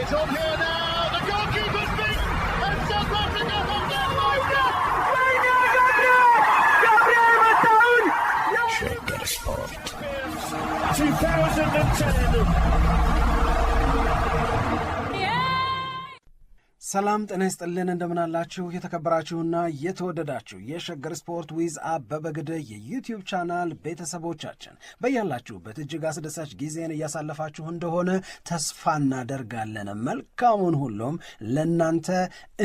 It's on here now. The goalkeeper's beat, and South Africa have done Shagger Sport 2010. ሰላም ጤና ይስጥልን እንደምናላችሁ የተከበራችሁና የተወደዳችሁ የሸገር ስፖርት ዊዝ አበበ ግደይ የዩቲዩብ ቻናል ቤተሰቦቻችን በያላችሁበት እጅግ አስደሳች ጊዜን እያሳለፋችሁ እንደሆነ ተስፋ እናደርጋለን። መልካሙን ሁሉም ለናንተ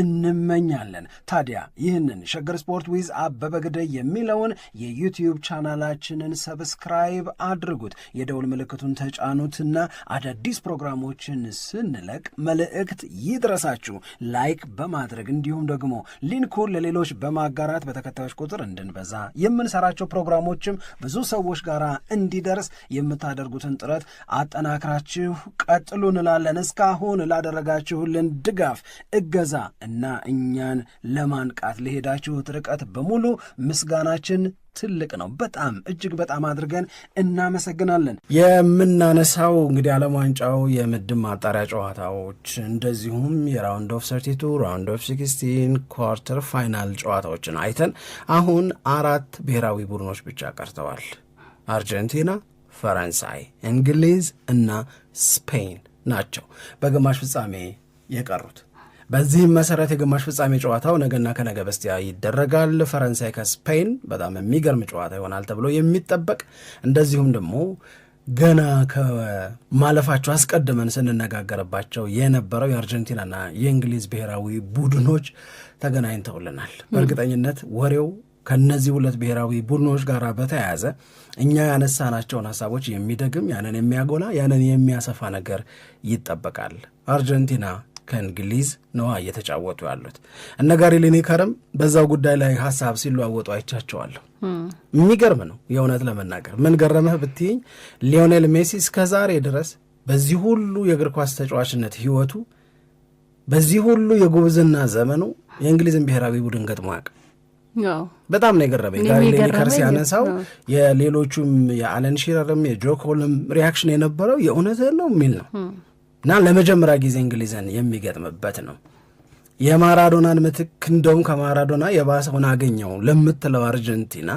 እንመኛለን። ታዲያ ይህንን ሸገር ስፖርት ዊዝ አበበ ግደይ የሚለውን የዩቲዩብ ቻናላችንን ሰብስክራይብ አድርጉት፣ የደውል ምልክቱን ተጫኑትና አዳዲስ ፕሮግራሞችን ስንለቅ መልእክት ይድረሳችሁ። ላይክ በማድረግ እንዲሁም ደግሞ ሊንኩን ለሌሎች በማጋራት በተከታዮች ቁጥር እንድንበዛ የምንሰራቸው ፕሮግራሞችም ብዙ ሰዎች ጋር እንዲደርስ የምታደርጉትን ጥረት አጠናክራችሁ ቀጥሉ እንላለን። እስካሁን ላደረጋችሁልን ድጋፍ፣ እገዛ እና እኛን ለማንቃት ለሄዳችሁት ርቀት በሙሉ ምስጋናችን ትልቅ ነው። በጣም እጅግ በጣም አድርገን እናመሰግናለን። የምናነሳው እንግዲህ ዓለም ዋንጫው የምድብ ማጣሪያ ጨዋታዎች እንደዚሁም የራውንድ ኦፍ 32 ራውንድ ኦፍ 16 ኳርተር ፋይናል ጨዋታዎችን አይተን አሁን 4 ብሔራዊ ቡድኖች ብቻ ቀርተዋል። አርጀንቲና፣ ፈረንሳይ፣ እንግሊዝ እና ስፔን ናቸው በግማሽ ፍጻሜ የቀሩት። በዚህም መሰረት የግማሽ ፍጻሜ ጨዋታው ነገና ከነገ በስቲያ ይደረጋል። ፈረንሳይ ከስፔን በጣም የሚገርም ጨዋታ ይሆናል ተብሎ የሚጠበቅ እንደዚሁም ደግሞ ገና ከማለፋቸው አስቀድመን ስንነጋገርባቸው የነበረው የአርጀንቲናና የእንግሊዝ ብሔራዊ ቡድኖች ተገናኝተውልናል። በእርግጠኝነት ወሬው ከነዚህ ሁለት ብሔራዊ ቡድኖች ጋር በተያያዘ እኛ ያነሳናቸውን ሀሳቦች የሚደግም ያንን የሚያጎላ ያንን የሚያሰፋ ነገር ይጠበቃል። አርጀንቲና ከእንግሊዝ ነዋ እየተጫወቱ ያሉት። እነ ጋሪ ሊኒከርም በዛው ጉዳይ ላይ ሀሳብ ሲለዋወጡ አይቻቸዋለሁ። የሚገርም ነው የእውነት ለመናገር። ምን ገረመህ ብትይኝ ሊዮኔል ሜሲ እስከዛሬ ድረስ በዚህ ሁሉ የእግር ኳስ ተጫዋችነት ህይወቱ በዚህ ሁሉ የጉብዝና ዘመኑ የእንግሊዝን ብሔራዊ ቡድን ገጥሞ ያውቅ። በጣም ነው የገረመኝ ጋሪ ሊኒከር ሲያነሳው። የሌሎቹም የአለን ሺረርም የጆ ኮልም ሪያክሽን የነበረው የእውነትህን ነው የሚል ነው እና ለመጀመሪያ ጊዜ እንግሊዝን የሚገጥምበት ነው። የማራዶናን ምትክ እንደውም ከማራዶና የባሰውን አገኘው ለምትለው አርጀንቲና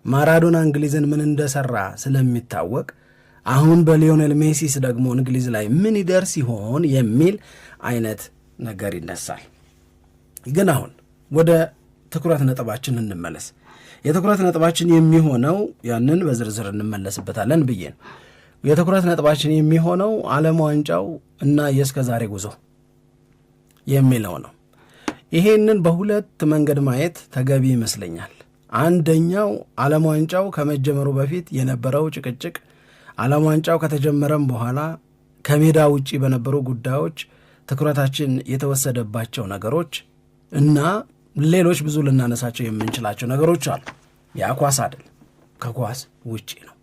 ማራዶና እንግሊዝን ምን እንደሰራ ስለሚታወቅ አሁን በሊዮኔል ሜሲስ ደግሞ እንግሊዝ ላይ ምን ይደርስ ይሆን የሚል አይነት ነገር ይነሳል። ግን አሁን ወደ ትኩረት ነጥባችን እንመለስ። የትኩረት ነጥባችን የሚሆነው ያንን በዝርዝር እንመለስበታለን ብዬ ነው። የትኩረት ነጥባችን የሚሆነው ዓለም ዋንጫው እና የእስከዛሬ ጉዞ የሚለው ነው። ይሄንን በሁለት መንገድ ማየት ተገቢ ይመስለኛል። አንደኛው ዓለም ዋንጫው ከመጀመሩ በፊት የነበረው ጭቅጭቅ፣ ዓለም ዋንጫው ከተጀመረም በኋላ ከሜዳ ውጪ በነበሩ ጉዳዮች ትኩረታችን የተወሰደባቸው ነገሮች እና ሌሎች ብዙ ልናነሳቸው የምንችላቸው ነገሮች አሉ። ያ ኳስ አይደለም፣ ከኳስ ውጪ ነው።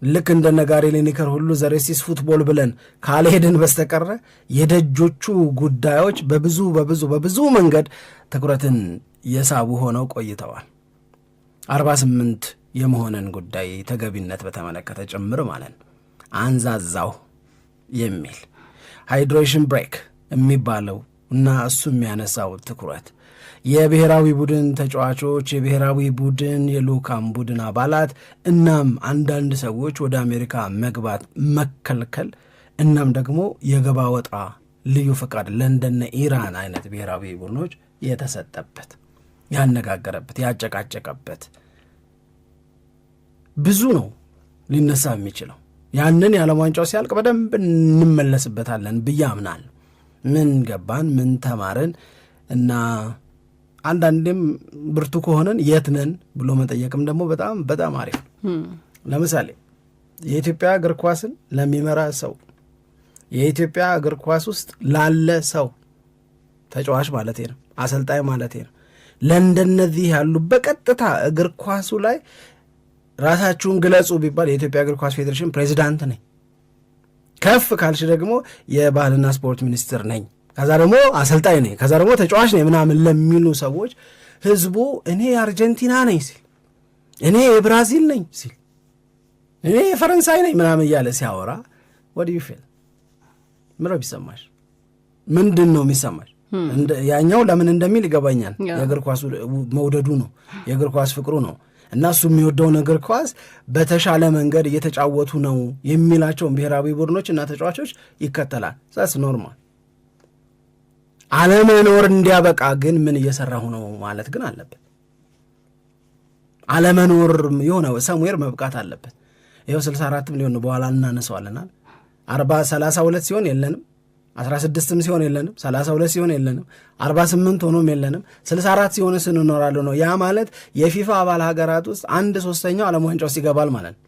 ልክ እንደነ ጋሪ ሊኒከር ሁሉ ዘሬሲስ ፉትቦል ብለን ካልሄድን በስተቀረ የደጆቹ ጉዳዮች በብዙ መንገድ ትኩረትን የሳቡ ሆነው ቆይተዋል። 48 የመሆንን ጉዳይ ተገቢነት በተመለከተ ጭምር ማለት ነው። አንዛዛው የሚል ሃይድሬሽን ብሬክ የሚባለው እና እሱ የሚያነሳው ትኩረት የብሔራዊ ቡድን ተጫዋቾች፣ የብሔራዊ ቡድን የልዑካን ቡድን አባላት እናም አንዳንድ ሰዎች ወደ አሜሪካ መግባት መከልከል እናም ደግሞ የገባ ወጣ ልዩ ፈቃድ ለንደን ኢራን አይነት ብሔራዊ ቡድኖች የተሰጠበት ያነጋገረበት ያጨቃጨቀበት ብዙ ነው ሊነሳ የሚችለው። ያንን የዓለም ዋንጫው ሲያልቅ በደንብ እንመለስበታለን ብዬ አምናለሁ። ምን ገባን፣ ምን ተማርን እና አንዳንዴም ብርቱ ከሆነን የት ነን ብሎ መጠየቅም ደግሞ በጣም በጣም አሪፍ ነው። ለምሳሌ የኢትዮጵያ እግር ኳስን ለሚመራ ሰው፣ የኢትዮጵያ እግር ኳስ ውስጥ ላለ ሰው ተጫዋች ማለት ነው፣ አሰልጣኝ ማለት ነው፣ ለእንደነዚህ ያሉ በቀጥታ እግር ኳሱ ላይ ራሳችሁን ግለጹ ቢባል የኢትዮጵያ እግር ኳስ ፌዴሬሽን ፕሬዚዳንት ነኝ፣ ከፍ ካልሽ ደግሞ የባህልና ስፖርት ሚኒስትር ነኝ፣ ከዛ ደግሞ አሰልጣኝ ነኝ፣ ከዛ ደግሞ ተጫዋች ነኝ ምናምን ለሚሉ ሰዎች ህዝቡ እኔ የአርጀንቲና ነኝ ሲል፣ እኔ የብራዚል ነኝ ሲል፣ እኔ የፈረንሳይ ነኝ ምናምን እያለ ሲያወራ ወዲ ዩ ፊል ምረብ ይሰማሽ ምንድን ነው የሚሰማሽ? ያኛው ለምን እንደሚል ይገባኛል። የእግር ኳስ መውደዱ ነው፣ የእግር ኳስ ፍቅሩ ነው እና እሱ የሚወደውን እግር ኳስ በተሻለ መንገድ እየተጫወቱ ነው የሚላቸውን ብሔራዊ ቡድኖች እና ተጫዋቾች ይከተላል። ሳስ ኖርማል። አለመኖር እንዲያበቃ ግን ምን እየሰራሁ ነው ማለት ግን አለበት። አለመኖር የሆነ ሰሙዌር መብቃት አለበት። ይኸው 64 ሚሊዮን በኋላ እናነሳዋለናል። 32 ሲሆን የለንም፣ 16 ሲሆን የለንም፣ 32 ሲሆን የለንም፣ 48 ሆኖም የለንም፣ 64 ሲሆን ስንኖራለሁ ነው። ያ ማለት የፊፋ አባል ሀገራት ውስጥ 1/3 ዓለም ዋንጫ ውስጥ ይገባል ማለት ነው።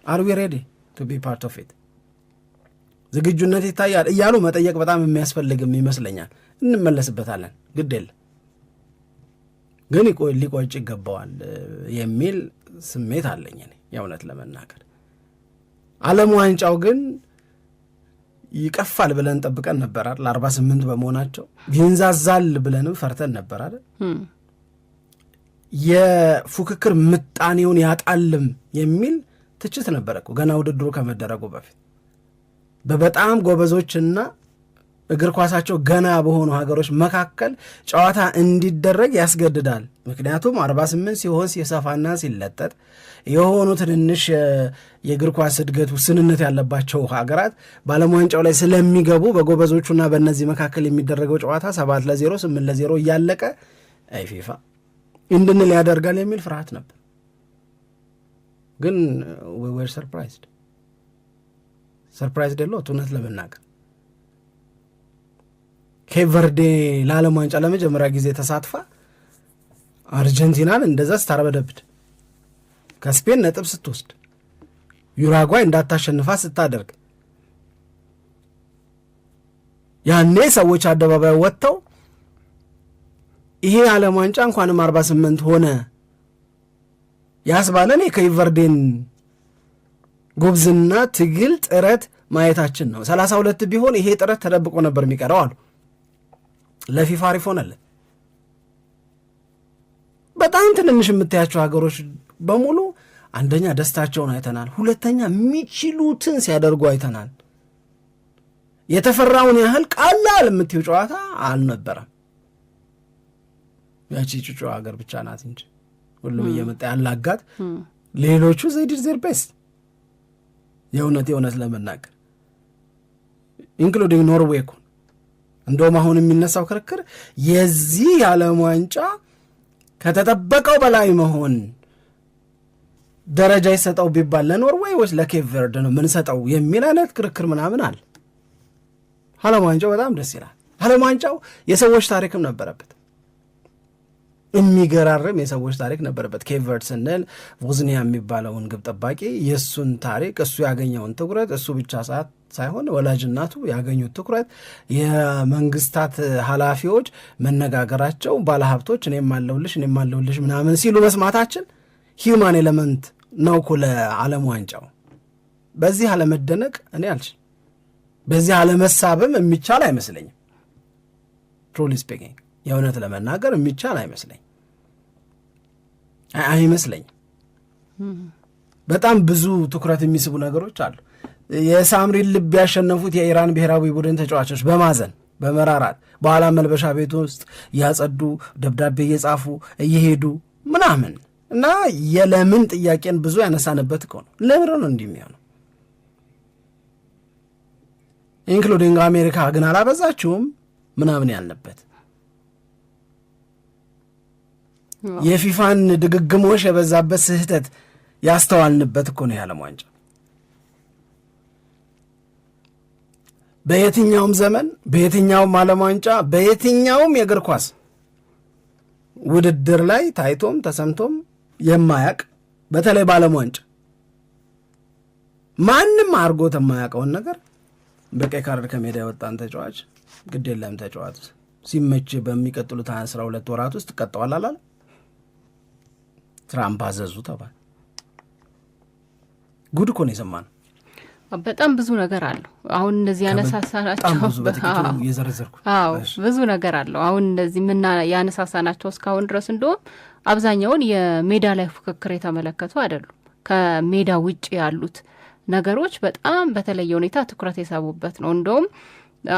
አር ዊ ሬዲ ቱ ቢ ፓርት ኦፍ ኢት? ዝግጁነት ይታያል እያሉ መጠየቅ በጣም የሚያስፈልግም ይመስለኛል። እንመለስበታለን፣ ግድ የለም ግን ሊቆጭ ይገባዋል የሚል ስሜት አለኝ እኔ የእውነት ለመናገር። ዓለም ዋንጫው ግን ይቀፋል ብለን ጠብቀን ነበር አይደል? 48 በመሆናቸው ይንዛዛል ብለንም ፈርተን ነበር አይደል? የፉክክር ምጣኔውን ያጣልም የሚል ትችት ነበር እኮ ገና ውድድሩ ከመደረጉ በፊት። በበጣም ጎበዞችና እግር ኳሳቸው ገና በሆኑ ሀገሮች መካከል ጨዋታ እንዲደረግ ያስገድዳል። ምክንያቱም 48 ሲሆን ሲሰፋና ሲለጠጥ የሆኑ ትንንሽ የእግር ኳስ እድገት ውስንነት ያለባቸው ሀገራት በዓለም ዋንጫው ላይ ስለሚገቡ በጎበዞቹና በእነዚህ መካከል የሚደረገው ጨዋታ 7-0 8-0 እያለቀ ፊፋ እንድንል ያደርጋል የሚል ፍርሃት ነበር። ግን ዌር ሰርፕራይዝድ የለውት እውነት ለመናገር ኬፕ ቨርዴ ለዓለም ዋንጫ ለመጀመሪያ ጊዜ ተሳትፋ አርጀንቲናን እንደዛ ስታርበደብድ ከስፔን ነጥብ ስትወስድ ዩራጓይ እንዳታሸንፋ ስታደርግ ያኔ ሰዎች አደባባይ ወጥተው ይሄ ዓለም ዋንጫ እንኳንም 48 ሆነ ያስባለን የኬፕ ቨርዴን ጉብዝና ትግል ጥረት ማየታችን ነው። 32 ቢሆን ይሄ ጥረት ተደብቆ ነበር የሚቀረው አሉ። ለፊፋ አሪፍ ሆነልን። በጣም ትንንሽ የምታያቸው ሀገሮች በሙሉ አንደኛ ደስታቸውን አይተናል፣ ሁለተኛ የሚችሉትን ሲያደርጉ አይተናል። የተፈራውን ያህል ቀላል የምትይው ጨዋታ አልነበረም። ያቺ ጩጮ ሀገር ብቻ ናት እንጂ ሁሉም እየመጣ ያላጋት ሌሎቹ ዘይዲድ ዜር ቤስት የእውነት ለመናገር ኢንክሉዲንግ ኖርዌይ እኮ እንደውም አሁን የሚነሳው ክርክር የዚህ የዓለም ዋንጫ ከተጠበቀው በላይ መሆን ደረጃ ይሰጠው ቢባል ለኖርዌይ ወይስ ለኬፕ ቨርድ ነው ምንሰጠው የሚል አይነት ክርክር ምናምን አለ። ዓለም ዋንጫው በጣም ደስ ይላል። ዓለም ዋንጫው የሰዎች ታሪክም ነበረበት፣ የሚገራርም የሰዎች ታሪክ ነበረበት። ኬፕ ቨርድ ስንል ቮዝኒያ የሚባለውን ግብ ጠባቂ የእሱን ታሪክ፣ እሱ ያገኘውን ትኩረት፣ እሱ ብቻ ሳይሆን ወላጅናቱ ያገኙት ትኩረት፣ የመንግስታት ኃላፊዎች መነጋገራቸው፣ ባለሀብቶች እኔም አለሁልሽ ምናምን ሲሉ መስማታችን ሂውማን ኤሌመንት ነው እኮ ለዓለም ዋንጫው። በዚህ አለመደነቅ እኔ አልችል፣ በዚህ አለመሳብም የሚቻል አይመስለኝም። ትሩሊ ስፒኪንግ የእውነት ለመናገር የሚቻል አይመስለኝም። በጣም ብዙ ትኩረት የሚስቡ ነገሮች አሉ። የሳምሪን ልብ ያሸነፉት የኢራን ብሔራዊ ቡድን ተጫዋቾች በማዘን በመራራት በኋላ መልበሻ ቤት ውስጥ ያጸዱ ደብዳቤ እየጻፉ እየሄዱ ምናምን እና የለምን ጥያቄን ብዙ ያነሳንበት እኮ ነው። ለምን ነው እንዲህ የሚሆነው? ኢንክሉዲንግ አሜሪካ ግን አላበዛችሁም ምናምን ያልንበት የፊፋን ድግግሞሽ የበዛበት ስህተት ያስተዋልንበት እኮ ነው የዓለም ዋንጫ። በየትኛውም ዘመን በየትኛውም ዓለም ዋንጫ በየትኛውም የእግር ኳስ ውድድር ላይ ታይቶም ተሰምቶም የማያቅ በተለይ በዓለም ዋንጫ ማንም አርጎት የማያውቀውን ነገር በቀይ ካርድ ከሜዳ የወጣን ተጫዋች ግድ የለም ተጫዋች ሲመች በሚቀጥሉት 12 ወራት ውስጥ ቀጠዋል አላል ትራምፕ አዘዙ ተባለ። ጉድ እኮ ነው የሰማነው። በጣም ብዙ ነገር አለው። አሁን እንደዚህ ያነሳሳናቸው ብዙ ነገር አለው። አሁን እንደዚህ ምን ያነሳሳናቸው እስካሁን ድረስ እንደውም አብዛኛውን የሜዳ ላይ ፉክክር የተመለከቱ አይደሉም። ከሜዳ ውጭ ያሉት ነገሮች በጣም በተለየ ሁኔታ ትኩረት የሳቡበት ነው። እንደውም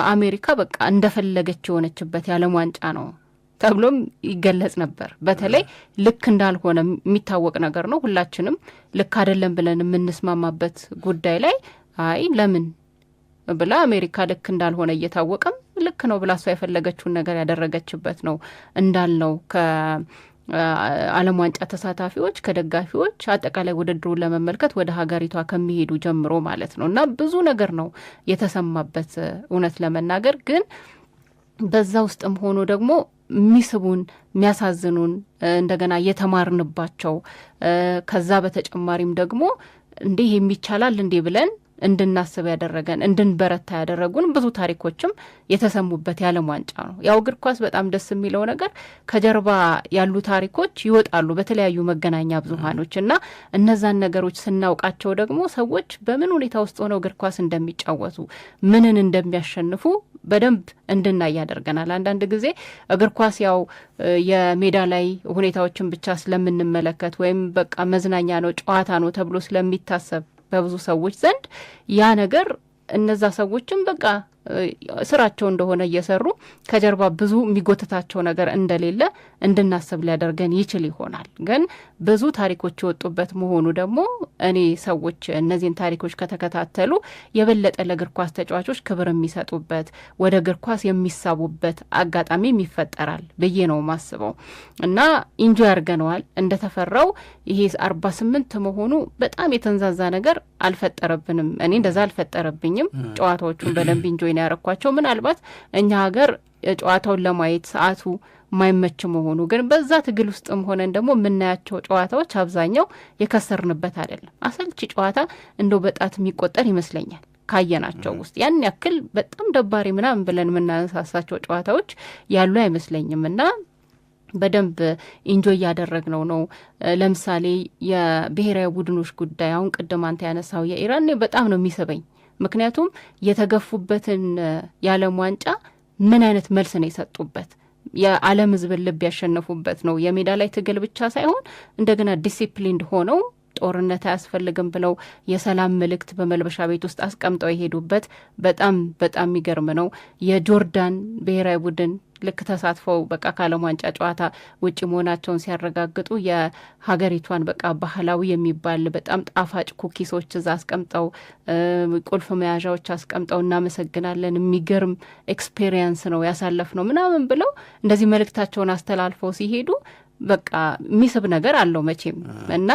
አሜሪካ በቃ እንደፈለገች የሆነችበት የዓለም ዋንጫ ነው ተብሎም ይገለጽ ነበር። በተለይ ልክ እንዳልሆነ የሚታወቅ ነገር ነው። ሁላችንም ልክ አይደለም ብለን የምንስማማበት ጉዳይ ላይ አይ ለምን ብላ አሜሪካ ልክ እንዳልሆነ እየታወቀም ልክ ነው ብላ እሷ የፈለገችውን ነገር ያደረገችበት ነው እንዳልነው ዓለም ዋንጫ ተሳታፊዎች ከደጋፊዎች አጠቃላይ ውድድሩን ለመመልከት ወደ ሀገሪቷ ከሚሄዱ ጀምሮ ማለት ነው እና ብዙ ነገር ነው የተሰማበት። እውነት ለመናገር ግን በዛ ውስጥም ሆኖ ደግሞ የሚስቡን የሚያሳዝኑን እንደገና የተማርንባቸው ከዛ በተጨማሪም ደግሞ እንዲህ የሚቻላል እንዲህ ብለን እንድናስብ ያደረገን እንድንበረታ ያደረጉን ብዙ ታሪኮችም የተሰሙበት የዓለም ዋንጫ ነው። ያው እግር ኳስ በጣም ደስ የሚለው ነገር ከጀርባ ያሉ ታሪኮች ይወጣሉ በተለያዩ መገናኛ ብዙሃኖች እና እነዛን ነገሮች ስናውቃቸው ደግሞ ሰዎች በምን ሁኔታ ውስጥ ሆነው እግር ኳስ እንደሚጫወቱ ምንን እንደሚያሸንፉ በደንብ እንድናይ ያደርገናል። አንዳንድ ጊዜ እግር ኳስ ያው የሜዳ ላይ ሁኔታዎችን ብቻ ስለምንመለከት ወይም በቃ መዝናኛ ነው ጨዋታ ነው ተብሎ ስለሚታሰብ በብዙ ሰዎች ዘንድ ያ ነገር እነዛ ሰዎችም በቃ ስራቸው እንደሆነ እየሰሩ ከጀርባ ብዙ የሚጎትታቸው ነገር እንደሌለ እንድናስብ ሊያደርገን ይችል ይሆናል። ግን ብዙ ታሪኮች የወጡበት መሆኑ ደግሞ እኔ ሰዎች እነዚህን ታሪኮች ከተከታተሉ የበለጠ ለእግር ኳስ ተጫዋቾች ክብር የሚሰጡበት ወደ እግር ኳስ የሚሳቡበት አጋጣሚም ይፈጠራል ብዬ ነው ማስበው እና ኢንጆይ አድርገነዋል። እንደተፈራው ይሄ 48 መሆኑ በጣም የተንዛዛ ነገር አልፈጠረብንም። እኔ እንደዛ አልፈጠረብኝም። ጨዋታዎቹን በደንብ ኢንጆይ ያረኳቸው ምናልባት እኛ ሀገር ጨዋታውን ለማየት ሰዓቱ ማይመች መሆኑ ግን በዛ ትግል ውስጥም ሆነን ደግሞ የምናያቸው ጨዋታዎች አብዛኛው የከሰርንበት አይደለም። አሰልቺ ጨዋታ እንደው በጣት የሚቆጠር ይመስለኛል ካየናቸው ውስጥ ያን ያክል በጣም ደባሪ ምናምን ብለን የምናነሳሳቸው ጨዋታዎች ያሉ አይመስለኝም እና በደንብ ኢንጆይ ያደረግነው ነው። ለምሳሌ የብሔራዊ ቡድኖች ጉዳይ አሁን ቅድም አንተ ያነሳው የኢራን በጣም ነው የሚስበኝ። ምክንያቱም የተገፉበትን የዓለም ዋንጫ ምን አይነት መልስ ነው የሰጡበት፣ የዓለም ሕዝብን ልብ ያሸነፉበት ነው። የሜዳ ላይ ትግል ብቻ ሳይሆን እንደገና ዲሲፕሊንድ ሆነው ጦርነት አያስፈልግም ብለው የሰላም መልእክት በመልበሻ ቤት ውስጥ አስቀምጠው የሄዱበት በጣም በጣም የሚገርም ነው። የጆርዳን ብሔራዊ ቡድን ልክ ተሳትፈው በቃ ከዓለም ዋንጫ ጨዋታ ውጭ መሆናቸውን ሲያረጋግጡ የሀገሪቷን በቃ ባህላዊ የሚባል በጣም ጣፋጭ ኩኪሶች እዛ አስቀምጠው ቁልፍ መያዣዎች አስቀምጠው እናመሰግናለን፣ የሚገርም ኤክስፔሪየንስ ነው ያሳለፍ ነው ምናምን ብለው እንደዚህ መልእክታቸውን አስተላልፈው ሲሄዱ በቃ የሚስብ ነገር አለው መቼም እና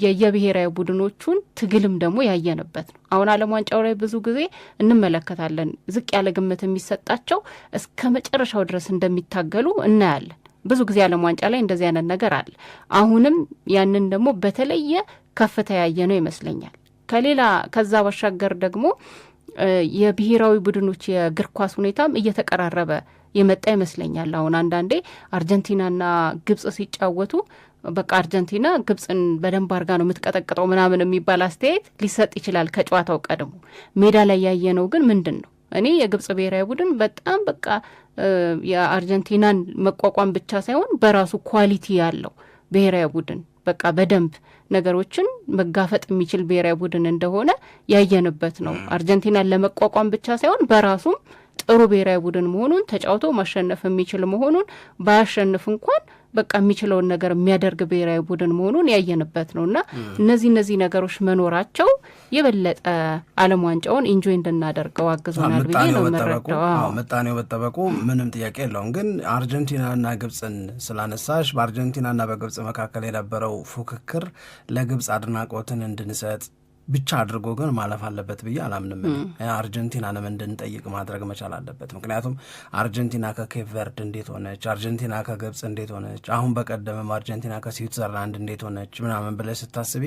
የየብሔራዊ ቡድኖቹን ትግልም ደግሞ ያየንበት ነው። አሁን ዓለም ዋንጫው ላይ ብዙ ጊዜ እንመለከታለን ዝቅ ያለ ግምት የሚሰጣቸው እስከ መጨረሻው ድረስ እንደሚታገሉ እናያለን። ብዙ ጊዜ ዓለም ዋንጫ ላይ እንደዚህ አይነት ነገር አለ። አሁንም ያንን ደግሞ በተለየ ከፍታ ያየ ነው ይመስለኛል። ከዛ ባሻገር ደግሞ የብሔራዊ ቡድኖች የእግር ኳስ ሁኔታም እየተቀራረበ የመጣ ይመስለኛል። አሁን አንዳንዴ አርጀንቲናና ግብጽ ሲጫወቱ በቃ አርጀንቲና ግብጽን በደንብ አርጋ ነው የምትቀጠቅጠው ምናምን የሚባል አስተያየት ሊሰጥ ይችላል ከጨዋታው ቀድሞ። ሜዳ ላይ ያየነው ግን ምንድን ነው? እኔ የግብጽ ብሔራዊ ቡድን በጣም በቃ የአርጀንቲናን መቋቋም ብቻ ሳይሆን በራሱ ኳሊቲ ያለው ብሔራዊ ቡድን በቃ በደንብ ነገሮችን መጋፈጥ የሚችል ብሔራዊ ቡድን እንደሆነ ያየንበት ነው። አርጀንቲናን ለመቋቋም ብቻ ሳይሆን በራሱም ጥሩ ብሔራዊ ቡድን መሆኑን ተጫውቶ ማሸነፍ የሚችል መሆኑን ባያሸንፍ እንኳን በቃ የሚችለውን ነገር የሚያደርግ ብሔራዊ ቡድን መሆኑን ያየንበት ነው እና እነዚህ ነገሮች መኖራቸው የበለጠ ዓለም ዋንጫውን ኢንጆይ እንድናደርገው አግዞናል ብዬ ነው የምረዳው። ምጣኔው መጠበቁ ምንም ጥያቄ የለውም። ግን አርጀንቲናና ግብጽን ስላነሳሽ በአርጀንቲናና በግብጽ መካከል የነበረው ፉክክር ለግብጽ አድናቆትን እንድንሰጥ ብቻ አድርጎ ግን ማለፍ አለበት ብዬ አላምንም። አርጀንቲናንም እንድንጠይቅ ማድረግ መቻል አለበት። ምክንያቱም አርጀንቲና ከኬፕ ቨርድ እንዴት ሆነች፣ አርጀንቲና ከግብጽ እንዴት ሆነች፣ አሁን በቀደምም አርጀንቲና ከስዊትዘርላንድ እንዴት ሆነች ምናምን ብለህ ስታስቢ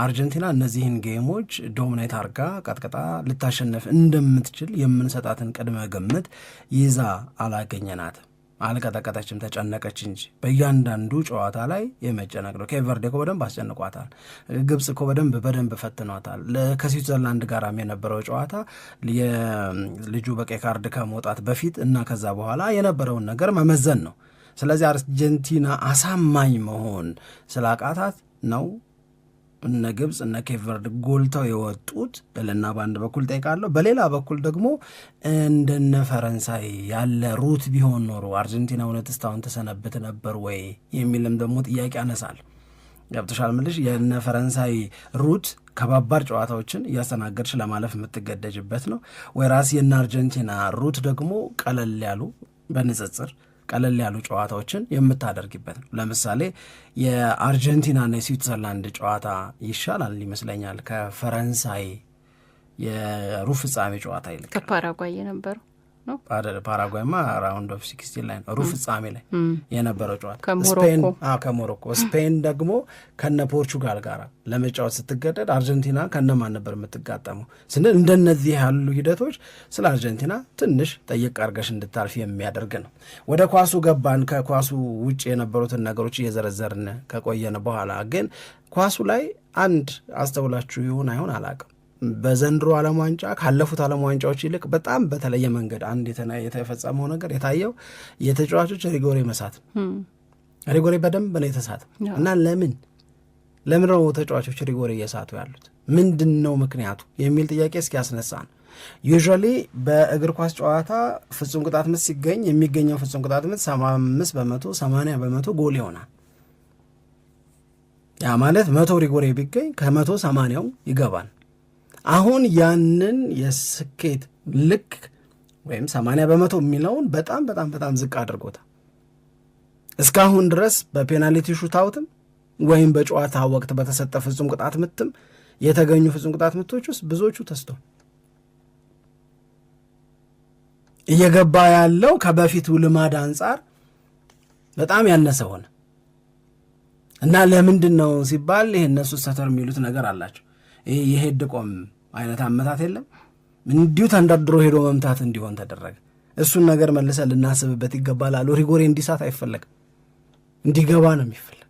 አርጀንቲና እነዚህን ጌሞች ዶሚኔት አርጋ ቀጥቅጣ ልታሸነፍ እንደምትችል የምንሰጣትን ቅድመ ግምት ይዛ አላገኘናትም። አልቀጠቀጠችም፣ ተጨነቀች እንጂ በእያንዳንዱ ጨዋታ ላይ የመጨነቅ ነው። ኬፕ ቨርዴ እኮ በደንብ አስጨንቋታል። ግብጽ እኮ በደንብ ፈትኗታል። ከስዊትዘርላንድ ጋራም የነበረው ጨዋታ የልጁ በቀይ ካርድ ከመውጣት በፊት እና ከዛ በኋላ የነበረውን ነገር መመዘን ነው። ስለዚህ አርጀንቲና አሳማኝ መሆን ስላቃታት ነው እነ ግብጽ እነ ኬፕ ቨርድ ጎልተው የወጡት ብልና በአንድ በኩል ጠይቃለሁ። በሌላ በኩል ደግሞ እንደነ ፈረንሳይ ያለ ሩት ቢሆን ኖሮ አርጀንቲና እውነት እስካሁን ተሰነብት ነበር ወይ የሚልም ደግሞ ጥያቄ አነሳል። ገብቶሻል ምልሽ የነ ፈረንሳይ ሩት ከባባድ ጨዋታዎችን እያስተናገድሽ ለማለፍ የምትገደጅበት ነው ወይ ራስ የነ አርጀንቲና ሩት ደግሞ ቀለል ያሉ በንጽጽር ቀለል ያሉ ጨዋታዎችን የምታደርግበት ነው። ለምሳሌ የአርጀንቲናና የስዊትዘርላንድ ጨዋታ ይሻላል ይመስለኛል ከፈረንሳይ የሩብ ፍጻሜ ጨዋታ ይልቅ። ከፓራጓይ የነበረው ነው። ፓራጓይማ ራውንድ ኦፍ 16 ላይ ነው ሩብ ፍጻሜ ላይ የነበረው ጨዋታ ከሞሮኮ። ስፔን ደግሞ ከነ ፖርቹጋል ጋር ለመጫወት ስትገደድ አርጀንቲና ከነማን ነበር የምትጋጠመው ስንል እንደነዚህ ያሉ ሂደቶች ስለ አርጀንቲና ትንሽ ጠይቅ አርገሽ እንድታልፍ የሚያደርግ ነው። ወደ ኳሱ ገባን። ከኳሱ ውጭ የነበሩትን ነገሮች እየዘረዘርን ከቆየን በኋላ ግን ኳሱ ላይ አንድ አስተውላችሁ ይሁን አይሆን አላውቅም፣ በዘንድሮ ዓለም ዋንጫ ካለፉት ዓለም ዋንጫዎች ይልቅ በጣም በተለየ መንገድ አንድ የተፈጸመው ነገር የታየው የተጫዋቾች ሪጎሬ መሳት ሪጎሬ በደንብ ነው የተሳት እና ለምን ነው ተጫዋቾች ሪጎሬ እየሳቱ ያሉት? ምንድን ነው ምክንያቱ የሚል ጥያቄ እስኪ ያስነሳን። ዩዥዋሊ በእግር ኳስ ጨዋታ ፍጹም ቅጣት ምት ሲገኝ የሚገኘው ፍጹም ቅጣት ምት 75 በመቶ 80 በመቶ ጎል ይሆናል። ያ ማለት 100 ሪጎሬ ቢገኝ ከ180ው ይገባል። አሁን ያንን የስኬት ልክ ወይም 80 በመቶ የሚለውን በጣም በጣም በጣም ዝቅ አድርጎታል። እስካሁን ድረስ በፔናልቲ ሹታውትም ወይም በጨዋታ ወቅት በተሰጠ ፍጹም ቅጣት ምትም የተገኙ ፍጹም ቅጣት ምቶች ውስጥ ብዙዎቹ ተስተው እየገባ ያለው ከበፊቱ ልማድ አንጻር በጣም ያነሰ ሆነ እና ለምንድን ነው ሲባል ይሄ እነሱ ሰተር የሚሉት ነገር አላቸው። ይሄ የሄድ ቆም አይነት አመታት የለም፣ እንዲሁ ተንደርድሮ ሄዶ መምታት እንዲሆን ተደረገ። እሱን ነገር መልሰን ልናስብበት ይገባል አሉ። ሪጎሬ እንዲሳት አይፈለግም፣ እንዲገባ ነው የሚፈለግ።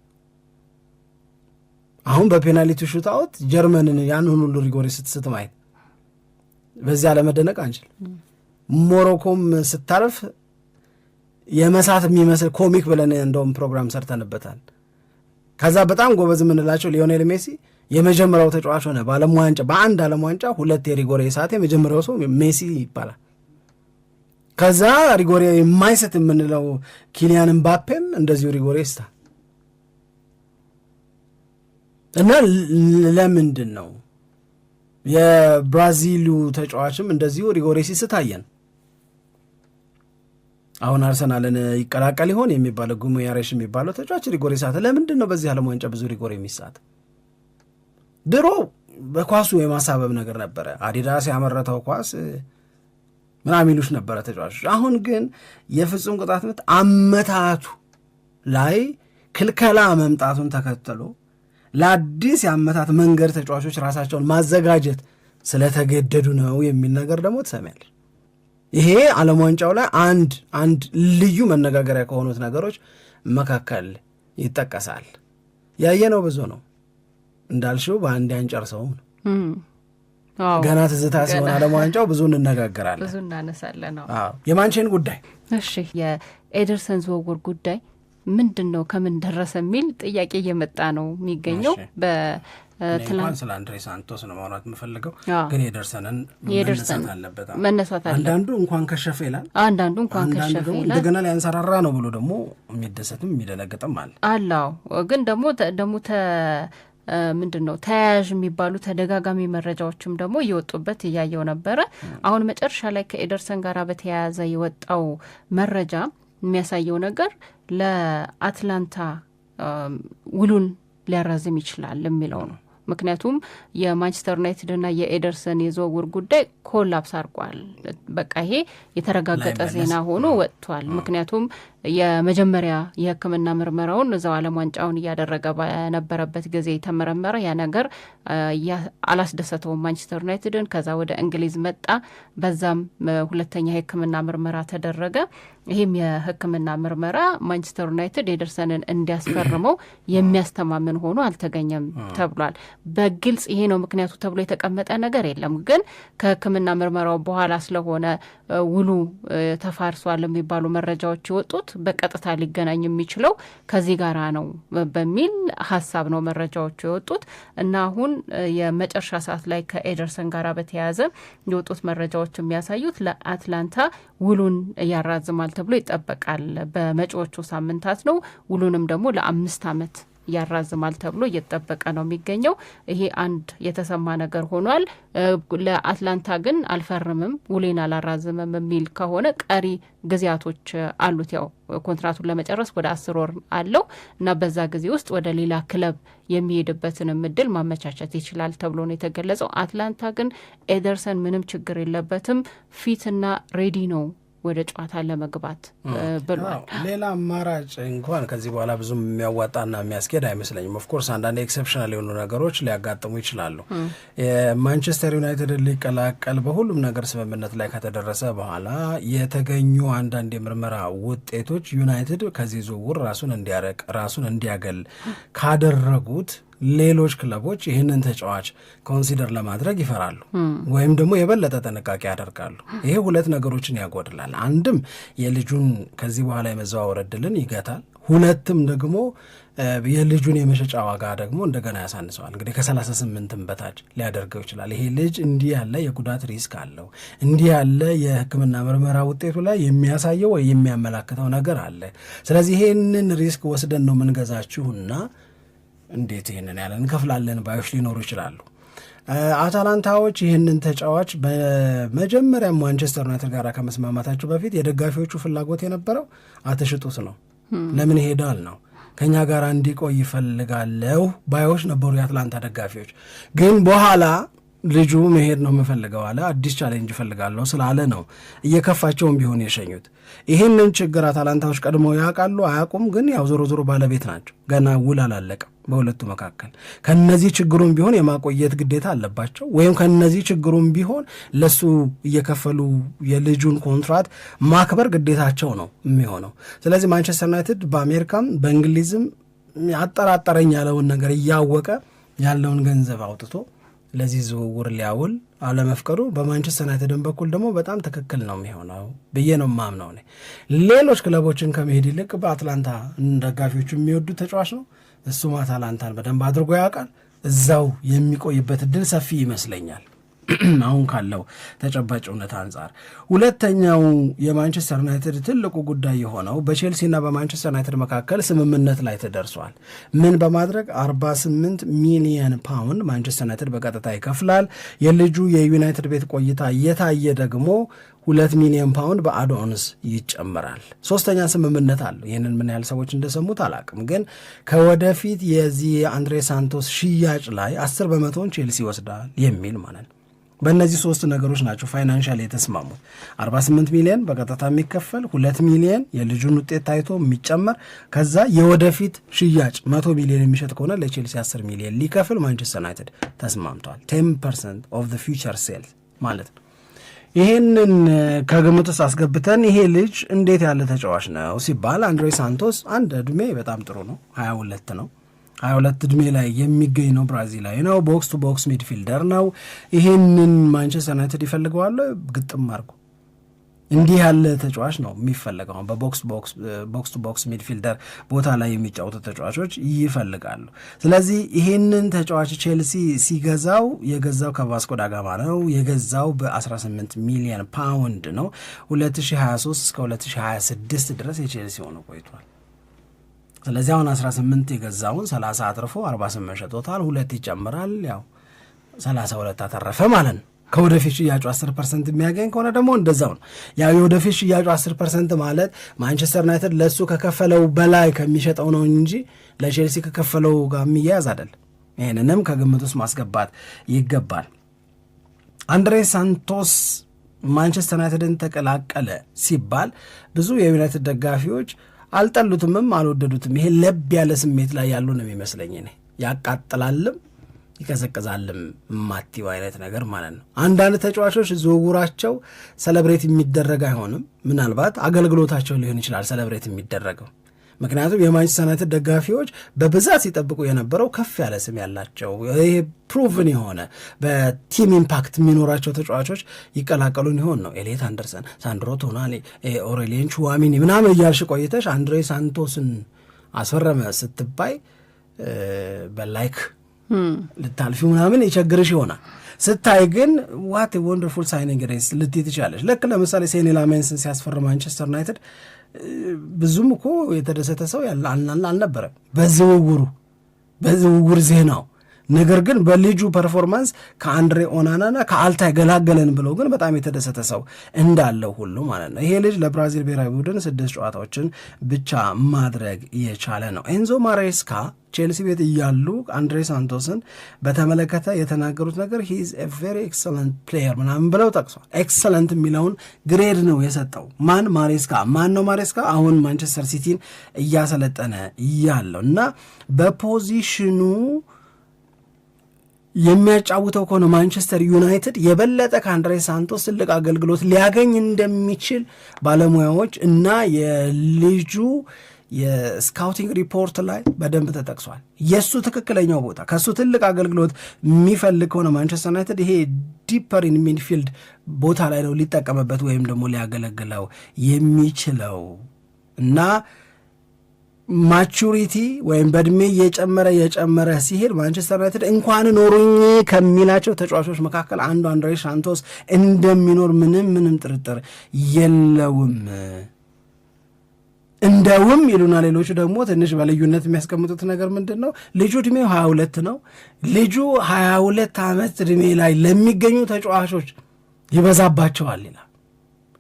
አሁን በፔናልቲ ሹታውት ጀርመንን ያን ሁሉ ሪጎሬ ስትስት ማየት በዚያ ለመደነቅ አንችል። ሞሮኮም ስታርፍ የመሳት የሚመስል ኮሚክ ብለን እንደውም ፕሮግራም ሰርተንበታል። ከዛ በጣም ጎበዝ የምንላቸው ሊዮኔል ሜሲ የመጀመሪያው ተጫዋች ሆነ በዓለም ዋንጫ በአንድ ዓለም ዋንጫ 2 የሪጎሬ ሰዓት የመጀመሪያው ሰው ሜሲ ይባላል። ከዛ ሪጎሬ የማይሰት የምንለው ኪሊያን ምባፔም እንደዚሁ ሪጎሬ ስታ እና ለምንድን ነው የብራዚሉ ተጫዋችም እንደዚሁ ሪጎሬ ሲስታየን? አሁን አርሰናልን ይቀላቀል ይሆን የሚባለው ጉሙያሬሽ የሚባለው ተጫዋች ሪጎሬ ሰዓት ለምንድን ነው በዚህ ዓለም ዋንጫ ብዙ ሪጎሬ የሚሳት? ድሮ በኳሱ የማሳበብ ነገር ነበረ፣ አዲዳስ ያመረተው ኳስ ምናምን ይሉሽ ነበረ ተጫዋቾች። አሁን ግን የፍጹም ቅጣት ምት አመታቱ ላይ ክልከላ መምጣቱን ተከትሎ ለአዲስ የአመታት መንገድ ተጫዋቾች ራሳቸውን ማዘጋጀት ስለተገደዱ ነው የሚል ነገር ደግሞ ትሰሚያለሽ። ይሄ ዓለም ዋንጫው ላይ አንድ ልዩ መነጋገሪያ ከሆኑት ነገሮች መካከል ይጠቀሳል። ያየነው ብዙ ነው እንዳልሽው፣ በአንድ አንጨርሰውም ነው ገና ትዝታ ሲሆን ዓለም ዋንጫው ብዙ እንነጋገራለን፣ ብዙ እናነሳለን። የማንቼን ጉዳይ እሺ፣ የኤደርሰን ዝውውር ጉዳይ ምንድን ነው ከምን ደረሰ የሚል ጥያቄ እየመጣ ነው የሚገኘው። እንኳን ስለ አንድሬ ሳንቶስ ነው ማውራት የምፈልገው፣ ግን የኤደርሰንን መነሳት አለ። አንዳንዱ እንኳን ከሸፈ ይላል፣ አንዳንዱ እንኳን ከሸፈ ይላል። እንደገና ሊያንሰራራ ነው ብሎ ደግሞ የሚደሰትም የሚደነግጥም አለ አላው። ግን ደግሞ ምንድን ነው ተያያዥ የሚባሉ ተደጋጋሚ መረጃዎችም ደግሞ እየወጡበት እያየው ነበረ። አሁን መጨረሻ ላይ ከኤደርሰን ጋር በተያያዘ የወጣው መረጃ የሚያሳየው ነገር ለአትላንታ ውሉን ሊያራዝም ይችላል የሚለው ነው። ምክንያቱም የማንቸስተር ዩናይትድና የኤደርሰን የዝውውር ጉዳይ ኮላፕስ አድርጓል። በቃ ይሄ የተረጋገጠ ዜና ሆኖ ወጥቷል። ምክንያቱም የመጀመሪያ የሕክምና ምርመራውን እዛው ዓለም ዋንጫውን እያደረገ በነበረበት ጊዜ የተመረመረ ያ ነገር አላስደሰተውም ማንቸስተር ዩናይትድን። ከዛ ወደ እንግሊዝ መጣ። በዛም ሁለተኛ የሕክምና ምርመራ ተደረገ። ይህም የሕክምና ምርመራ ማንቸስተር ዩናይትድ ኤደርሰንን እንዲያስፈርመው የሚያስተማምን ሆኖ አልተገኘም ተብሏል። በግልጽ ይሄ ነው ምክንያቱ ተብሎ የተቀመጠ ነገር የለም። ግን ከሕክምና ምርመራው በኋላ ስለሆነ ውሉ ተፋርሷል የሚባሉ መረጃዎች የወጡት በቀጥታ ሊገናኝ የሚችለው ከዚህ ጋራ ነው በሚል ሀሳብ ነው መረጃዎቹ የወጡት እና አሁን የመጨረሻ ሰዓት ላይ ከኤደርሰን ጋር በተያያዘ የወጡት መረጃዎች የሚያሳዩት ለአትላንታ ውሉን ያራዝማል ተብሎ ይጠበቃል። በመጪዎቹ ሳምንታት ነው። ውሉንም ደግሞ ለ5 ዓመት ያራዝማል ተብሎ እየተጠበቀ ነው የሚገኘው። ይሄ አንድ የተሰማ ነገር ሆኗል። ለአትላንታ ግን አልፈርምም ውሌን አላራዝምም የሚል ከሆነ ቀሪ ጊዜያቶች አሉት። ያው ኮንትራቱን ለመጨረስ ወደ 10 ወር አለው እና በዛ ጊዜ ውስጥ ወደ ሌላ ክለብ የሚሄድበትንም እድል ማመቻቸት ይችላል ተብሎ ነው የተገለጸው። አትላንታ ግን ኤደርሰን ምንም ችግር የለበትም ፊትና ሬዲ ነው ወደ ጨዋታ ለመግባት ብሏል። ሌላ አማራጭ እንኳን ከዚህ በኋላ ብዙም የሚያዋጣና የሚያስኬድ አይመስለኝም። ኦፍኮርስ አንዳንድ ኤክሰፕሽናል የሆኑ ነገሮች ሊያጋጥሙ ይችላሉ። የማንቸስተር ዩናይትድ ሊቀላቀል በሁሉም ነገር ስምምነት ላይ ከተደረሰ በኋላ የተገኙ አንዳንድ የምርመራ ውጤቶች ዩናይትድ ከዚህ ዝውውር ራሱን እንዲያረቅ ራሱን እንዲያገል ካደረጉት ሌሎች ክለቦች ይህንን ተጫዋች ኮንሲደር ለማድረግ ይፈራሉ ወይም ደግሞ የበለጠ ጥንቃቄ ያደርጋሉ። ይሄ 2 ነገሮችን ያጎድላል። አንድም የልጁን ከዚህ በኋላ የመዘዋወር እድልን ይገታል። 2ም ደግሞ የልጁን የመሸጫ ዋጋ ደግሞ እንደገና ያሳንሰዋል። እንግዲህ ከ38 በታች ሊያደርገው ይችላል። ይሄ ልጅ እንዲህ ያለ የጉዳት ሪስክ አለው፣ እንዲህ ያለ የሕክምና ምርመራ ውጤቱ ላይ የሚያሳየው ወይ የሚያመላክተው ነገር አለ። ስለዚህ ይሄንን ሪስክ ወስደን ነው የምንገዛችሁና እንዴት ይህንን ያለን እንከፍላለን ባዮች ሊኖሩ ይችላሉ። አታላንታዎች ይህንን ተጫዋች በመጀመሪያ ማንቸስተር ዩናይትድ ጋር ከመስማማታቸው በፊት የደጋፊዎቹ ፍላጎት የነበረው አትሽጡት ነው። ለምን ይሄዳል ነው፣ ከኛ ጋር እንዲቆይ ይፈልጋለሁ ባዮች ነበሩ የአትላንታ ደጋፊዎች። ግን በኋላ ልጁ መሄድ ነው የምፈልገው አለ፣ አዲስ ቻሌንጅ እፈልጋለሁ ስላለ ነው እየከፋቸውም ቢሆን የሸኙት። ይህንን ችግር አታላንታዎች ቀድሞ ያውቃሉ አያውቁም፣ ግን ያው ዞሮ ዞሮ ባለቤት ናቸው። ገና ውል አላለቀም በሁለቱ መካከል። ከነዚህ ችግሩም ቢሆን የማቆየት ግዴታ አለባቸው፣ ወይም ከነዚህ ችግሩም ቢሆን ለሱ እየከፈሉ የልጁን ኮንትራት ማክበር ግዴታቸው ነው የሚሆነው። ስለዚህ ማንቸስተር ዩናይትድ በአሜሪካም በእንግሊዝም አጠራጠረኝ ያለውን ነገር እያወቀ ያለውን ገንዘብ አውጥቶ ለዚህ ዝውውር ሊያውል አለመፍቀዱ በማንቸስተር ዩናይትድን በኩል ደግሞ በጣም ትክክል ነው የሚሆነው ብዬ ነው የማምነው። ሌሎች ክለቦችን ከመሄድ ይልቅ በአትላንታ ደጋፊዎቹ የሚወዱት ተጫዋች ነው። እሱም አታላንታን በደንብ አድርጎ ያውቃል። እዛው የሚቆይበት እድል ሰፊ ይመስለኛል አሁን ካለው ተጨባጭ እውነት አንጻር። ሁለተኛው የማንቸስተር ዩናይትድ ትልቁ ጉዳይ የሆነው በቼልሲና በማንቸስተር ዩናይትድ መካከል ስምምነት ላይ ተደርሷል። ምን በማድረግ 48 ሚሊየን ፓውንድ ማንቸስተር ዩናይትድ በቀጥታ ይከፍላል። የልጁ የዩናይትድ ቤት ቆይታ እየታየ ደግሞ 2 ሚሊዮን ፓውንድ በአድኦንስ ይጨምራል። 3ኛ ስምምነት አለው። ይህንን ምን ያህል ሰዎች እንደሰሙት አላቅም፣ ግን ከወደፊት የዚህ አንድሬ ሳንቶስ ሽያጭ ላይ 10 በመቶውን ቼልሲ ይወስዳል የሚል ማለት ነው። በእነዚህ 3 ነገሮች ናቸው ፋይናንሻል የተስማሙት። 48 ሚሊዮን በቀጥታ የሚከፈል፣ 2 ሚሊዮን የልጁን ውጤት ታይቶ የሚጨመር፣ ከዛ የወደፊት ሽያጭ 100 ሚሊዮን የሚሸጥ ከሆነ ለቼልሲ 10 ሚሊዮን ሊከፍል ማንቸስተር ዩናይትድ ተስማምቷል። 10% ኦፍ ዘ ፊውቸር ሴልስ ማለት ነው። ይህንን ከግምት ውስጥ አስገብተን ይሄ ልጅ እንዴት ያለ ተጫዋች ነው ሲባል አንድሬ ሳንቶስ አንድ ዕድሜ በጣም ጥሩ ነው፣ 22 ነው። 22 ዕድሜ ላይ የሚገኝ ነው። ብራዚላዊ ነው። ቦክስ ቱ ቦክስ ሚድፊልደር ነው። ይህንን ማንቸስተር ዩናይትድ ይፈልገዋል ግጥም አድርጎ። እንዲህ ያለ ተጫዋች ነው የሚፈለገው። በቦክስ ቱ ቦክስ ሚድፊልደር ቦታ ላይ የሚጫወቱ ተጫዋቾች ይፈልጋሉ። ስለዚህ ይህንን ተጫዋች ቼልሲ ሲገዛው የገዛው ከቫስኮ ዳጋማ ነው። የገዛው በ18 ሚሊዮን ፓውንድ ነው። 2023 እስከ 2026 ድረስ የቼልሲ ሆኖ ቆይቷል። ስለዚህ አሁን 18 የገዛውን 30 አትርፎ 48 ሸጦታል። 2 ይጨምራል፣ ያው 32 አተረፈ ማለት ነው። ከወደፊት ሽያጩ 10% የሚያገኝ ከሆነ ደግሞ እንደዛው ነው። ያው የወደፊት ሽያጩ 10% ማለት ማንቸስተር ዩናይትድ ለሱ ከከፈለው በላይ ከሚሸጠው ነው እንጂ ለቼልሲ ከከፈለው ጋር የሚያያዝ አይደል። ይህንንም ከግምት ውስጥ ማስገባት ይገባል። አንድሬ ሳንቶስ ማንቸስተር ዩናይትድን ተቀላቀለ ሲባል ብዙ የዩናይትድ ደጋፊዎች አልጠሉትምም አልወደዱትም። ይሄ ለብ ያለ ስሜት ላይ ያሉ ነው የሚመስለኝ። እኔ ያቃጥላልም ይቀዘቅዛልም ማቲው አይነት ነገር ማለት ነው። አንዳንድ ተጫዋቾች ዝውውራቸው ሰለብሬት የሚደረግ አይሆንም። ምናልባት አገልግሎታቸው ሊሆን ይችላል ሰለብሬት የሚደረገው። ምክንያቱም የማንቸስተር ዩናይትድ ደጋፊዎች በብዛት ሲጠብቁ የነበረው ከፍ ያለ ስም ያላቸው ይሄ ፕሩቭን የሆነ በቲም ኢምፓክት የሚኖራቸው ተጫዋቾች ይቀላቀሉን ይሆን ነው። ኤሊየት አንደርሰን፣ ሳንድሮ ቶናሊ፣ ኦሬሊየን ቹዋሚኒ ምናምን እያልሽ ቆይተሽ አንድሬ ሳንቶስን አስፈረመ ስትባይ በላይክ ልታልፊው ምናምን ይቸግርሽ ይሆናል። ስታይ ግን ዋት ወንደርፉል ሳይኒንግ ሬስ ልትይ ትችላለች። ልክ ለምሳሌ ሴኒ ላሜንስን ሲያስፈርም ማንቸስተር ዩናይትድ ብዙም እኮ የተደሰተ ሰው አልነበረም በዝውውር ዜናው። ነገር ግን በልጁ ፐርፎርማንስ ከአንድሬ ኦናናና ከአልታይ ገላገለን ብለው ግን በጣም የተደሰተ ሰው እንዳለው ሁሉ ማለት ነው። ይሄ ልጅ ለብራዚል ብሔራዊ ቡድን 6 ጨዋታዎችን ብቻ ማድረግ የቻለ ነው። ኤንዞ ማሬስካ ቼልሲ ቤት እያሉ አንድሬ ሳንቶስን በተመለከተ የተናገሩት ነገር ሂ ኢዝ ኤ ቬሪ ኤክሰለንት ፕሌየር ምናምን ብለው ጠቅሷል። ኤክሰለንት የሚለውን ግሬድ ነው የሰጠው ማን ነው ማሬስካ አሁን ማንቸስተር ሲቲን እያሰለጠነ ያለው እና በፖዚሽኑ የሚያጫውተው ከሆነ ማንቸስተር ዩናይትድ የበለጠ ከአንድሬ ሳንቶስ ትልቅ አገልግሎት ሊያገኝ እንደሚችል ባለሙያዎች እና የልጁ የስካውቲንግ ሪፖርት ላይ በደንብ ተጠቅሷል። የእሱ ትክክለኛው ቦታ ከእሱ ትልቅ አገልግሎት የሚፈልግ ከሆነ ማንቸስተር ዩናይትድ ይሄ ዲፐር ኢን ሚድፊልድ ቦታ ላይ ነው ሊጠቀምበት ወይም ደግሞ ሊያገለግለው የሚችለው እና ማቹሪቲ ወይም በእድሜ የጨመረ ሲሄድ ማንቸስተር ዩናይትድ እንኳን ኖሩኝ ከሚላቸው ተጫዋቾች መካከል አንዱ አንድሬ ሳንቶስ እንደሚኖር ምንም ጥርጥር የለውም። እንደውም ይሉና ሌሎቹ ደግሞ ትንሽ በልዩነት የሚያስቀምጡት ነገር ምንድን ነው? ልጁ ዕድሜው 22 ነው። ልጁ 22 ዓመት ዕድሜ ላይ ለሚገኙ ተጫዋቾች ይበዛባቸዋል ይላል።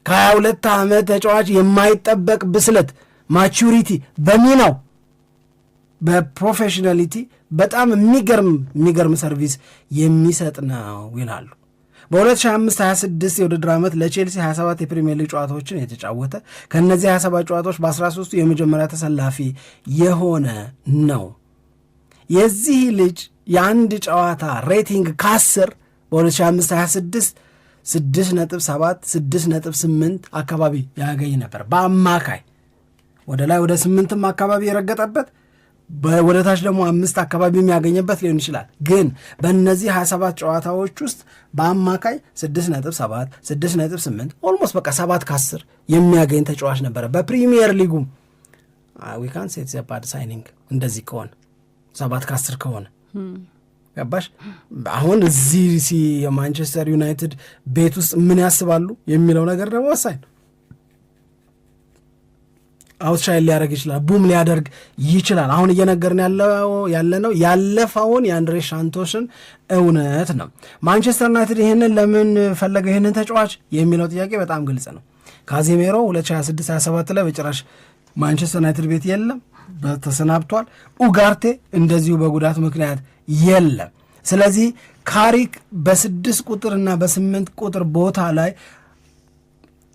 ከ22 ዓመት ተጫዋች የማይጠበቅ ብስለት ማቹሪቲ በሚናው በፕሮፌሽናሊቲ በጣም የሚገርም ሰርቪስ የሚሰጥ ነው ይላሉ። በ2025/26 የውድድር ዓመት ለቼልሲ 27 የፕሪሚየር ሊግ ጨዋታዎችን የተጫወተ ከእነዚህ 27 ጨዋታዎች በ13ቱ የመጀመሪያ ተሰላፊ የሆነ ነው። የዚህ ልጅ የአንድ ጨዋታ ሬቲንግ ከ10 በ2025/26 6.7 6.8 አካባቢ ያገኝ ነበር በአማካይ ወደ ላይ ወደ 8ም አካባቢ የረገጠበት ወደ ታች ደግሞ 5 አካባቢ የሚያገኝበት ሊሆን ይችላል። ግን በእነዚህ 27 ጨዋታዎች ውስጥ በአማካይ 6.7 6.8 ኦልሞስት በቃ 7 ከ10 የሚያገኝ ተጫዋች ነበረ በፕሪሚየር ሊጉ። ዊ ካን ሴት ዘ ባድ ሳይኒንግ እንደዚህ ከሆነ 7 ከ10 ከሆነ ገባሽ። አሁን እዚህ የማንቸስተር ዩናይትድ ቤት ውስጥ ምን ያስባሉ የሚለው ነገር ደግሞ ወሳኝ ነው። አውትሻይል ሊያደርግ ይችላል፣ ቡም ሊያደርግ ይችላል። አሁን እየነገርን ያለነው ያለፈውን የአንድሬ ሳንቶስን እውነት ነው። ማንቸስተር ዩናይትድ ይህንን ለምን ፈለገው ይህንን ተጫዋች የሚለው ጥያቄ በጣም ግልጽ ነው። ካዜሜሮ 2026/27 ላይ በጭራሽ ማንቸስተር ዩናይትድ ቤት የለም፣ ተሰናብቷል። ኡጋርቴ እንደዚሁ በጉዳት ምክንያት የለም። ስለዚህ ካሪክ በ6 ቁጥርና በ8 ቁጥር ቦታ ላይ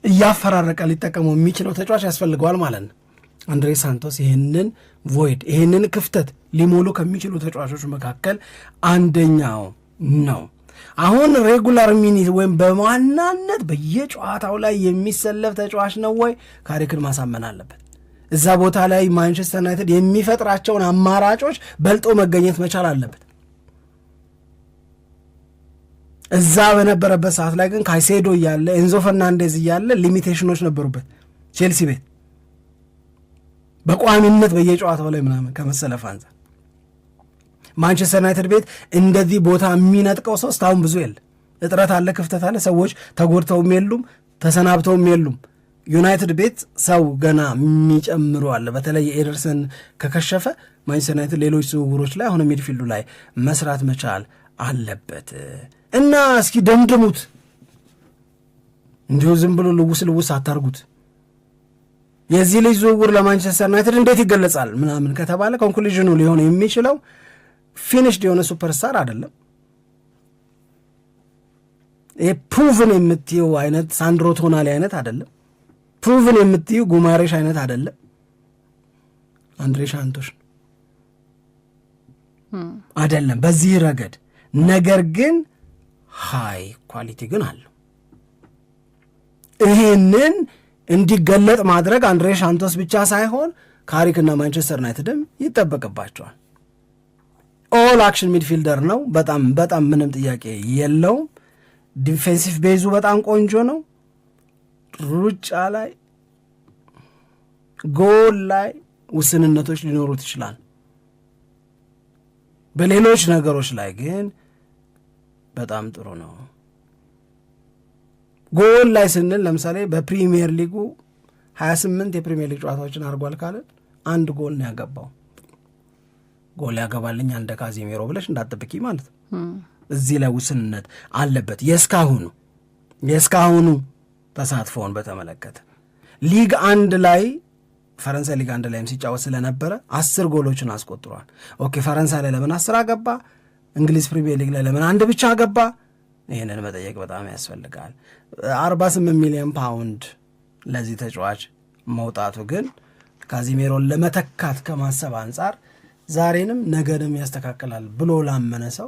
እያፈራረቀ ሊጠቀመው የሚችለው ተጫዋች ያስፈልገዋል ማለት ነው። አንድሬ ሳንቶስ ይህንን ቮይድ ይህንን ክፍተት ሊሞሉ ከሚችሉ ተጫዋቾች መካከል አንደኛው ነው። አሁን ሬጉላር ሚኒት ወይም በዋናነት በየጨዋታው ላይ የሚሰለፍ ተጫዋች ነው ወይ? ካሪክን ማሳመን አለበት። እዛ ቦታ ላይ ማንቸስተር ዩናይትድ የሚፈጥራቸውን አማራጮች በልጦ መገኘት መቻል አለበት። እዛ በነበረበት ሰዓት ላይ ግን ካይሴዶ እያለ ኤንዞ ፈርናንዴዝ እያለ ሊሚቴሽኖች ነበሩበት። ቼልሲ ቤት በቋሚነት በየጨዋታው ላይ ምናምን ከመሰለፍ አንጻር ማንቸስተር ዩናይትድ ቤት እንደዚህ ቦታ የሚነጥቀው ሰው እስካሁን ብዙ የለ። እጥረት አለ፣ ክፍተት አለ። ሰዎች ተጎድተውም የሉም ተሰናብተውም የሉም። ዩናይትድ ቤት ሰው ገና የሚጨምሩ አለ። በተለይ ኤደርሰን ከከሸፈ ማንቸስተር ዩናይትድ ሌሎች ዝውውሮች ላይ አሁን ሚድፊልዱ ላይ መስራት መቻል አለበት እና እስኪ ደምድሙት። እንዲሁ ዝም ብሎ ልውስ አታርጉት። የዚህ ልጅ ዝውውር ለማንቸስተር ዩናይትድ እንዴት ይገለጻል ምናምን ከተባለ ኮንክሉዥኑ ሊሆን የሚችለው ፊኒሽድ የሆነ ሱፐርስታር አይደለም። ይሄ ፕሩቭን የምትየው አይነት ሳንድሮ ቶናሊ አይነት አይደለም። ፕሩቭን የምትየው ጉማሬሽ አይነት አይደለም። አንድሬ ሳንቶስ አይደለም በዚህ ረገድ። ነገር ግን ሃይ ኳሊቲ ግን አለው። ይሄንን እንዲገለጥ ማድረግ አንድሬ ሳንቶስ ብቻ ሳይሆን ካሪክና ማንቸስተር ዩናይትድም ይጠበቅባቸዋል። ኦል አክሽን ሚድፊልደር ነው። በጣም በጣም ምንም ጥያቄ የለውም። ዲፌንሲቭ ቤዙ በጣም ቆንጆ ነው። ሩጫ ላይ ጎል ላይ ውስንነቶች ሊኖሩት ይችላል። በሌሎች ነገሮች ላይ ግን በጣም ጥሩ ነው። ጎል ላይ ስንል ለምሳሌ በፕሪሚየር ሊጉ 28 የፕሪሚየር ሊግ ጨዋታዎችን አድርጓል ካለ አንድ ጎል ነው ያገባው። ጎል ያገባልኝ እንደ ካዚሜሮ ብለሽ እንዳትጠብቂ ማለት ነው። እዚህ ላይ ውስንነት አለበት። የእስካሁኑ ተሳትፎውን በተመለከተ ሊግ 1 ላይ ፈረንሳይ ሊግ 1 ላይም ሲጫወት ስለነበረ 10 ጎሎችን አስቆጥሯል። ኦኬ ፈረንሳይ ላይ ለምን 10 አገባ? እንግሊዝ ፕሪሚየር ሊግ ላይ ለምን አንድ ብቻ አገባ? ይህንን መጠየቅ በጣም ያስፈልጋል። 48 ሚሊዮን ፓውንድ ለዚህ ተጫዋች መውጣቱ ግን ካዚሜሮን ለመተካት ከማሰብ አንጻር ዛሬንም ነገንም ያስተካክላል ብሎ ላመነ ሰው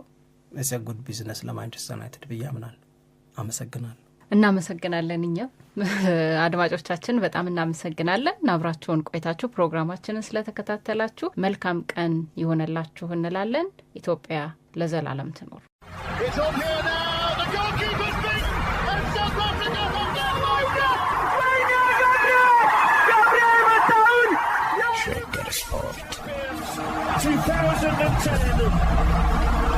ጉድ ቢዝነስ ለማንቸስተር ዩናይትድ ብዬ አምናለሁ። አመሰግናለሁ። እናመሰግናለን። እኛም አድማጮቻችን በጣም እናመሰግናለን። አብራችሁን ቆይታችሁ ፕሮግራማችንን ስለተከታተላችሁ መልካም ቀን ይሆነላችሁ እንላለን። ኢትዮጵያ ለዘላለም ትኖር። Shaker Sport 2010